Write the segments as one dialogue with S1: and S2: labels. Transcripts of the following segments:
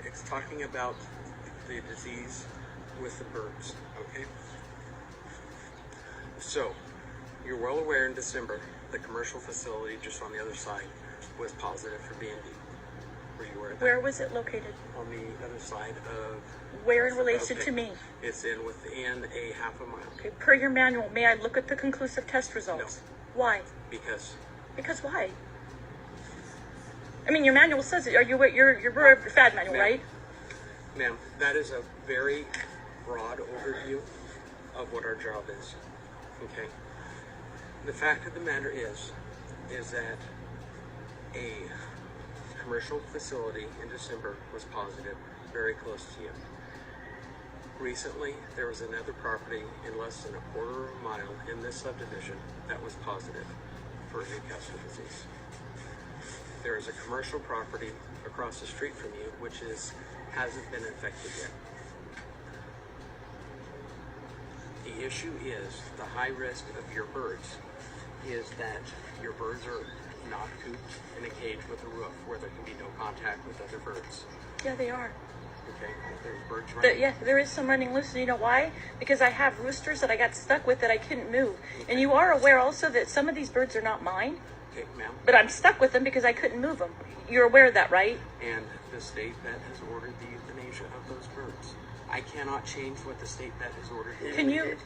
S1: it's talking about the disease with the birds, okay? So, you're well aware in December, the commercial facility just on the other side was positive for B&D. Were you aware of that?
S2: Where was it located?
S1: On the other side of...
S2: Where in relation
S1: okay.
S2: to me?
S1: It's within a half a mile.
S2: Okay. Per your manual, may I look at the conclusive test results?
S1: No.
S2: Why?
S1: Because
S2: why? I mean, your manual says it. You're FAD manual, right?
S1: Ma'am, that is a very broad overview of what our job is. Okay. The fact of the matter is that a commercial facility in December was positive, very close to you. Recently, there was another property in less than a quarter of a mile in this subdivision that was positive for Newcastle disease. There is a commercial property across the street from you which hasn't been infected yet. The issue is the high risk of your birds is that your birds are not cooped in a cage with a roof where there can be no contact with other birds.
S2: Yeah, they are.
S1: Okay, there's birds running.
S2: Yeah, there is some running loose. And you know why? Because I have roosters that I got stuck with that I couldn't move. Okay. And you are aware also that some of these birds are not mine.
S1: Okay, ma'am.
S2: But I'm stuck with them because I couldn't move them. You're aware of that, right?
S1: And the state vet has ordered the euthanasia of those birds. I cannot change what the state vet has ordered.
S2: Can you?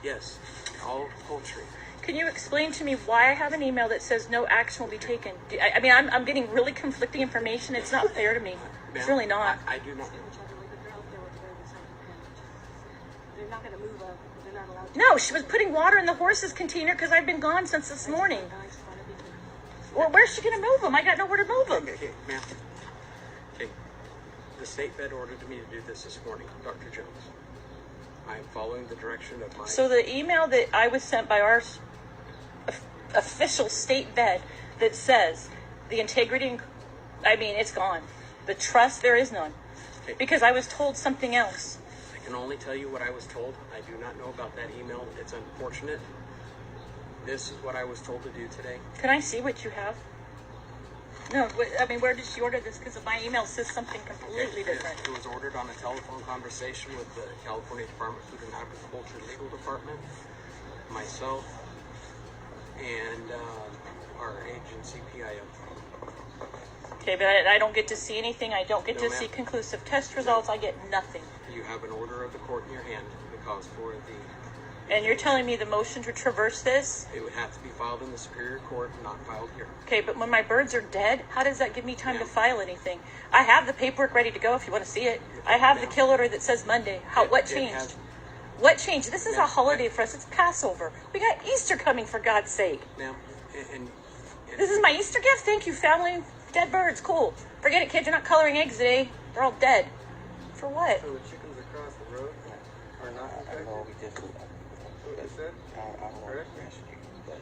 S1: Yes, all poultry.
S2: Can you explain to me why I have an email that says no action will be taken? I mean, I'm getting really conflicting information. It's not fair to me. It's really not.
S1: I do not.
S3: They're not going to move up. They're not allowed to.
S2: No, she was putting water in the horse's container because I've been gone since this morning. Well, where's she going to move them? I got nowhere to move them.
S1: Okay, ma'am. Okay. The state vet ordered me to do this morning, Dr. Jones. I am following the direction of my...
S2: So the email that I was sent by our official state vet that says the integrity, I mean, it's gone. The trust, there is none.
S1: Okay.
S2: Because I was told something else.
S1: I can only tell you what I was told. I do not know about that email. It's unfortunate. This is what I was told to do today.
S2: Can I see what you have? No, I mean, where did she order this? Because my email says something completely different.
S1: It was ordered on a telephone conversation with the California Department of Food and Agriculture Legal Department, myself, and our agency, PIO.
S2: Okay, but I don't get to see anything. I don't get to see
S1: ma'am.
S2: conclusive test results. I get nothing.
S1: You have an order of the court in your hand because for the...
S2: And you're telling me the motion to traverse this?
S1: It would have to be filed in the Superior Court, not filed here.
S2: Okay, but when my birds are dead, how does that give me time to file anything? I have the paperwork ready to go if you want to see it. I have the kill order that says Monday. What changed? What changed? This is a holiday for us. It's Passover. We got Easter coming, for God's sake.
S1: Ma'am, and
S2: This is my Easter gift? Thank you, family. Dead birds. Cool. Forget it, kids. You're not coloring eggs today. They're all dead. For what?
S4: So the chickens across the road are not infected?
S5: No, we just...
S4: What you said?
S5: I don't want to rescue, but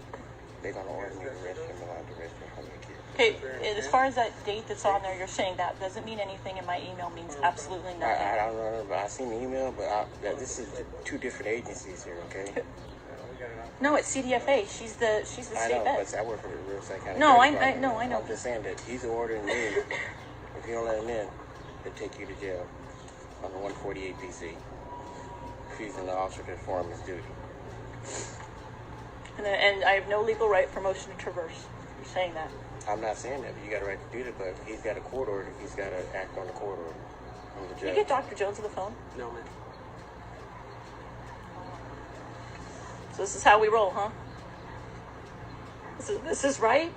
S5: they're going to order me to rescue them, allowed to rescue 100 kids.
S2: Okay, as far as that date that's on there, you're saying that doesn't mean anything, and my email means absolutely nothing.
S5: I don't know, but I seen the email, but this is two different agencies here, okay?
S2: No, it's CDFA. She's the state
S5: I know,
S2: vet.
S5: but I work for the real psychiatric.
S2: No, I know.
S5: I'm just saying that he's ordering me. If you don't let him in, they'll take you to jail under 148 PC. Refusing the officer to perform his duty.
S2: And I have no legal right for motion to traverse. You're saying that.
S5: I'm not saying that, but you got a right to do that, but he's got a court order. He's got to act on the court order from the
S2: Can you
S5: judge.
S2: get Dr. Jones on the phone?
S1: no, ma'am.
S2: So this is how we roll, huh? This is right?